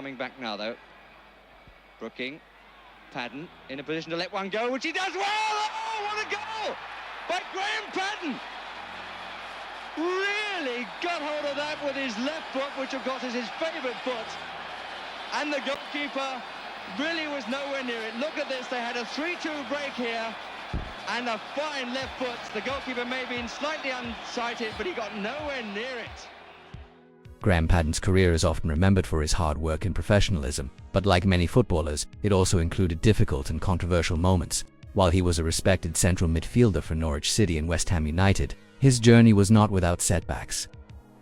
coming back now, though. Brooking. Paddon in a position to let one go, which he does well! Oh, what a goal by Graham Paddon! Really got hold of that with his left foot, which of course is his favourite foot. And the goalkeeper really was nowhere near it. Look at this, they had a 3-2 break here. And a fine left foot. The goalkeeper may have been slightly unsighted, but he got nowhere near it. Graham Paddon's career is often remembered for his hard work and professionalism, but like many footballers, it also included difficult and controversial moments. While he was a respected central midfielder for Norwich City and West Ham United, his journey was not without setbacks.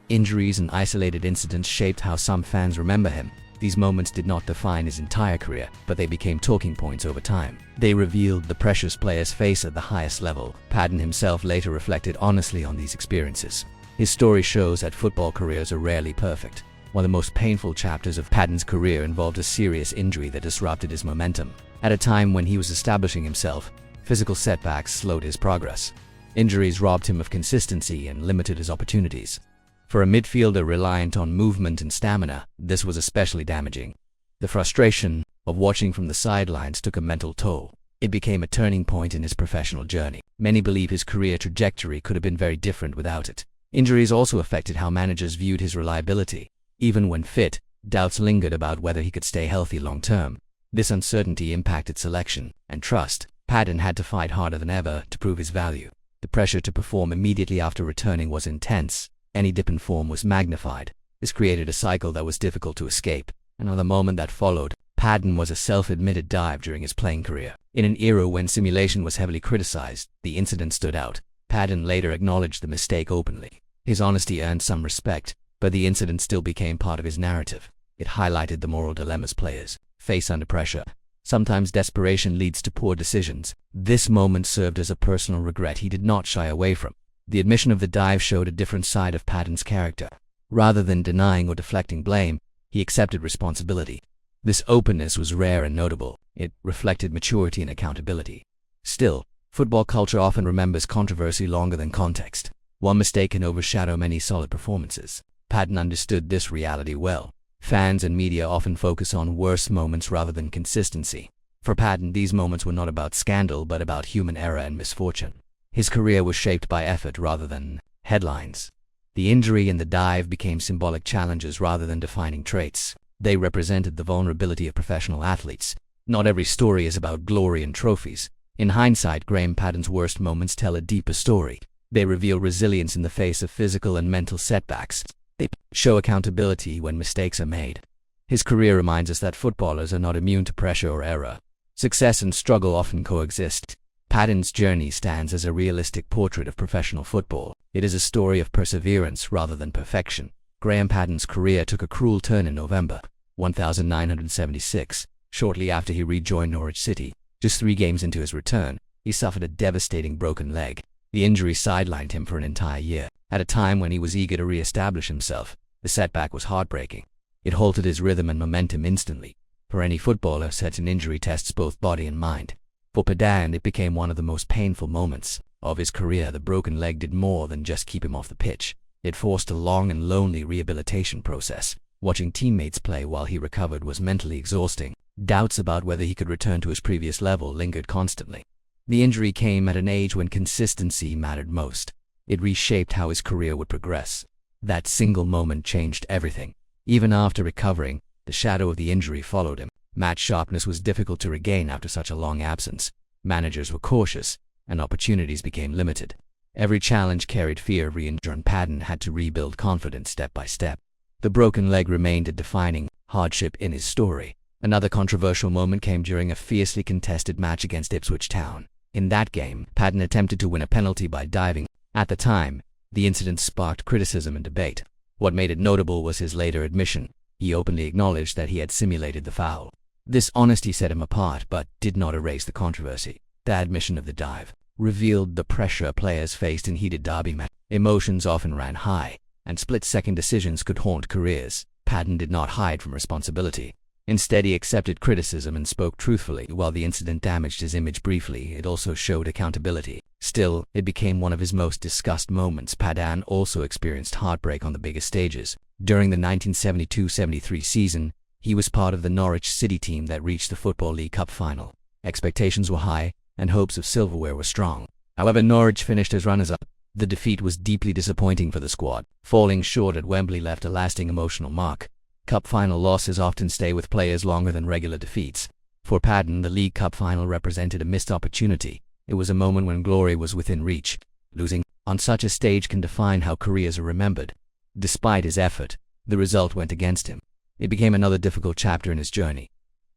Injuries and isolated incidents shaped how some fans remember him. These moments did not define his entire career, but they became talking points over time. They revealed the pressures players face at the highest level. Paddon himself later reflected honestly on these experiences. His story shows that football careers are rarely perfect. One of the most painful chapters of Paddon's career involved a serious injury that disrupted his momentum. At a time when he was establishing himself, physical setbacks slowed his progress. Injuries robbed him of consistency and limited his opportunities. For a midfielder reliant on movement and stamina, this was especially damaging. The frustration of watching from the sidelines took a mental toll. It became a turning point in his professional journey. Many believe his career trajectory could have been very different without it. Injuries also affected how managers viewed his reliability. Even when fit, doubts lingered about whether he could stay healthy long-term. This uncertainty impacted selection and trust. Paddon had to fight harder than ever to prove his value. The pressure to perform immediately after returning was intense. Any dip in form was magnified. This created a cycle that was difficult to escape. Another moment that followed, Paddon was a self-admitted dive during his playing career. In an era when simulation was heavily criticized, the incident stood out. Paddon later acknowledged the mistake openly. His honesty earned some respect, but the incident still became part of his narrative. It highlighted the moral dilemmas players face under pressure. Sometimes desperation leads to poor decisions. This moment served as a personal regret he did not shy away from. The admission of the dive showed a different side of Paddon's character. Rather than denying or deflecting blame, he accepted responsibility. This openness was rare and notable. It reflected maturity and accountability. Still, football culture often remembers controversy longer than context. One mistake can overshadow many solid performances. Paddon understood this reality well. Fans and media often focus on worse moments rather than consistency. For Paddon, these moments were not about scandal but about human error and misfortune. His career was shaped by effort rather than headlines. The injury and the dive became symbolic challenges rather than defining traits. They represented the vulnerability of professional athletes. Not every story is about glory and trophies. In hindsight, Graham Paddon's worst moments tell a deeper story. They reveal resilience in the face of physical and mental setbacks. They show accountability when mistakes are made. His career reminds us that footballers are not immune to pressure or error. Success and struggle often coexist. Paddon's journey stands as a realistic portrait of professional football. It is a story of perseverance rather than perfection. Graham Paddon's career took a cruel turn in November 1976. Shortly after he rejoined Norwich City, just 3 games into his return, he suffered a devastating broken leg. The injury sidelined him for an entire year. At a time when he was eager to re-establish himself, the setback was heartbreaking. It halted his rhythm and momentum instantly. For any footballer, such an injury tests both body and mind. For Paddon, it became one of the most painful moments of his career. The broken leg did more than just keep him off the pitch. It forced a long and lonely rehabilitation process. Watching teammates play while he recovered was mentally exhausting. Doubts about whether he could return to his previous level lingered constantly. The injury came at an age when consistency mattered most. It reshaped how his career would progress. That single moment changed everything. Even after recovering, the shadow of the injury followed him. Match sharpness was difficult to regain after such a long absence. Managers were cautious, and opportunities became limited. Every challenge carried fear of re-injury, and Paddon had to rebuild confidence step by step. The broken leg remained a defining hardship in his story. Another controversial moment came during a fiercely contested match against Ipswich Town. In that game, Paddon attempted to win a penalty by diving. At the time, the incident sparked criticism and debate. What made it notable was his later admission. He openly acknowledged that he had simulated the foul. This honesty set him apart, but did not erase the controversy. The admission of the dive revealed the pressure players faced in heated derby matches. Emotions often ran high, and split-second decisions could haunt careers. Paddon did not hide from responsibility. Instead, he accepted criticism and spoke truthfully. While the incident damaged his image briefly, it also showed accountability. Still, it became one of his most discussed moments. Paddon also experienced heartbreak on the biggest stages. During the 1972-73 season, He was part of the Norwich City team that reached the Football League Cup final. Expectations were high, and hopes of silverware were strong. However, Norwich finished as runners-up. The defeat was deeply disappointing for the squad. Falling short at Wembley left a lasting emotional mark. Cup final losses often stay with players longer than regular defeats. For Paddon, the League Cup final represented a missed opportunity. It was a moment when glory was within reach. Losing on such a stage can define how careers are remembered. Despite his effort, the result went against him. It became another difficult chapter in his journey.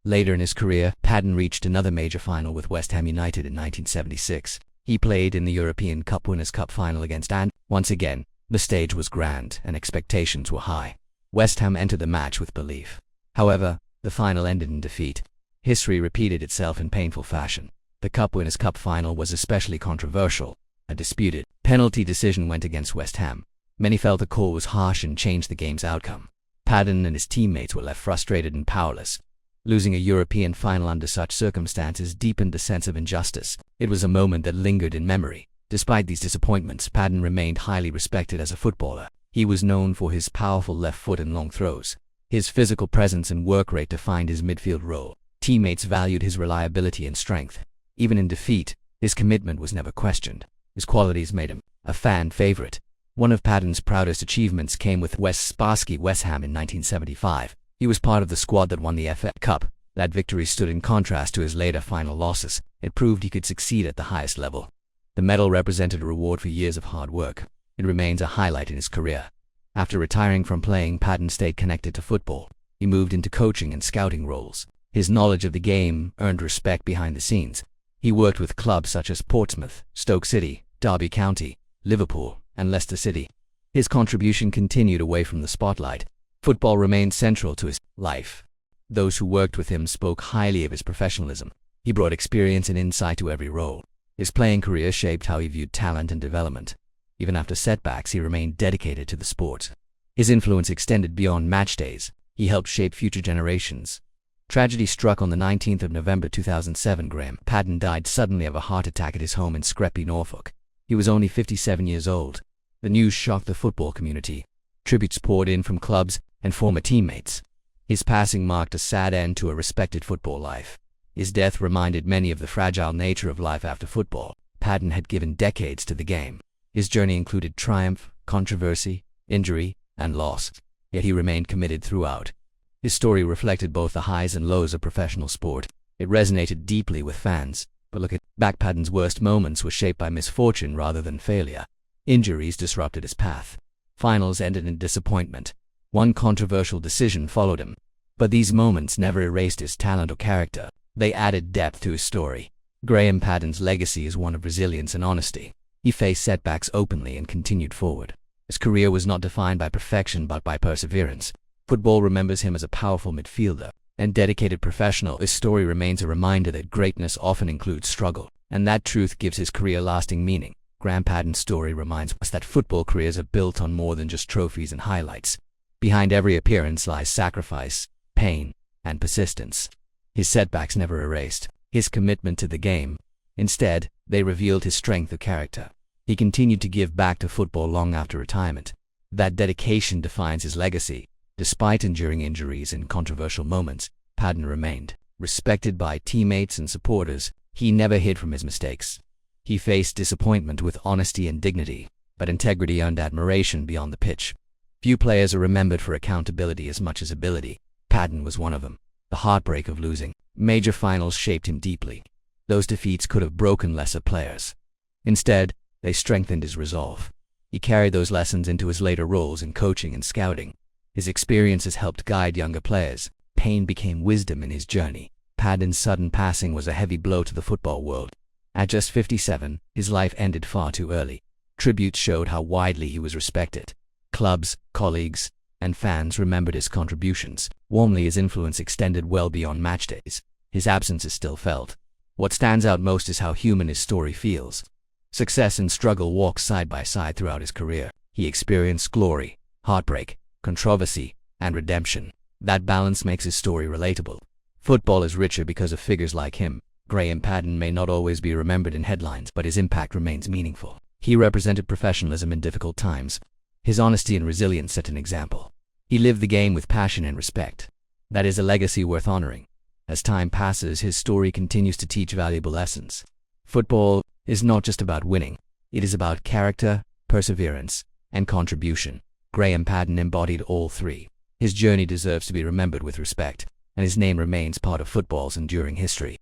Later in his career, Paddon reached another major final with West Ham United in 1976. He played in the European Cup Winners' Cup final against and once again, the stage was grand and expectations were high. West Ham entered the match with belief. However, the final ended in defeat. History repeated itself in painful fashion. The Cup Winners' Cup final was especially controversial. A disputed penalty decision went against West Ham. Many felt the call was harsh and changed the game's outcome. Paddon and his teammates were left frustrated and powerless. Losing a European final under such circumstances deepened the sense of injustice. It was a moment that lingered in memory. Despite these disappointments, Paddon remained highly respected as a footballer. He was known for his powerful left foot and long throws. His physical presence and work rate defined his midfield role. Teammates valued his reliability and strength. Even in defeat, his commitment was never questioned. His qualities made him a fan favorite. One of Paddon's proudest achievements came with West Ham in 1975. He was part of the squad that won the FA Cup. That victory stood in contrast to his later final losses. It proved he could succeed at the highest level. The medal represented a reward for years of hard work. It remains a highlight in his career. After retiring from playing, Paddon stayed connected to football. He moved into coaching and scouting roles. His knowledge of the game earned respect behind the scenes. He worked with clubs such as Portsmouth, Stoke City, Derby County, Liverpool, and Leicester City. His contribution continued away from the spotlight. Football remained central to his life. Those who worked with him spoke highly of his professionalism. He brought experience and insight to every role. His playing career shaped how he viewed talent and development. Even after setbacks, he remained dedicated to the sport. His influence extended beyond match days. He helped shape future generations. Tragedy struck on the 19th of November 2007. Graham Paddon died suddenly of a heart attack at his home in Screpy, Norfolk. He was only 57 years old. The news shocked the football community. Tributes poured in from clubs and former teammates. His passing marked a sad end to a respected football life. His death reminded many of the fragile nature of life after football. Paddon had given decades to the game. His journey included triumph, controversy, injury, and loss. Yet he remained committed throughout. His story reflected both the highs and lows of professional sport. It resonated deeply with fans. But look at back, Paddon's worst moments were shaped by misfortune rather than failure. Injuries disrupted his path. Finals ended in disappointment. One controversial decision followed him. But these moments never erased his talent or character. They added depth to his story. Graham Paddon's legacy is one of resilience and honesty. He faced setbacks openly and continued forward. His career was not defined by perfection but by perseverance. Football remembers him as a powerful midfielder and dedicated professional. His story remains a reminder that greatness often includes struggle, and that truth gives his career lasting meaning. Graham Paddon's story reminds us that football careers are built on more than just trophies and highlights. Behind every appearance lies sacrifice, pain, and persistence. His setbacks never erased his commitment to the game. Instead, they revealed his strength of character. He continued to give back to football long after retirement. That dedication defines his legacy. Despite enduring injuries and controversial moments, Paddon remained respected by teammates and supporters. He never hid from his mistakes. He faced disappointment with honesty and dignity, but integrity earned admiration beyond the pitch. Few players are remembered for accountability as much as ability. Paddon was one of them. The heartbreak of losing major finals shaped him deeply. Those defeats could have broken lesser players. Instead, they strengthened his resolve. He carried those lessons into his later roles in coaching and scouting. His experiences helped guide younger players. Pain became wisdom in his journey. Paddon's sudden passing was a heavy blow to the football world. At just 57, his life ended far too early. Tributes showed how widely he was respected. Clubs, colleagues, and fans remembered his contributions. Warmly, his influence extended well beyond match days. His absence is still felt. What stands out most is how human his story feels. Success and struggle walked side by side throughout his career. He experienced glory, heartbreak, controversy, and redemption. That balance makes his story relatable. Football is richer because of figures like him. Graham Paddon may not always be remembered in headlines, but his impact remains meaningful. He represented professionalism in difficult times. His honesty and resilience set an example. He lived the game with passion and respect. That is a legacy worth honoring. As time passes, his story continues to teach valuable lessons. Football is not just about winning. It is about character, perseverance, and contribution. Graham Paddon embodied all three. His journey deserves to be remembered with respect, and his name remains part of football's enduring history.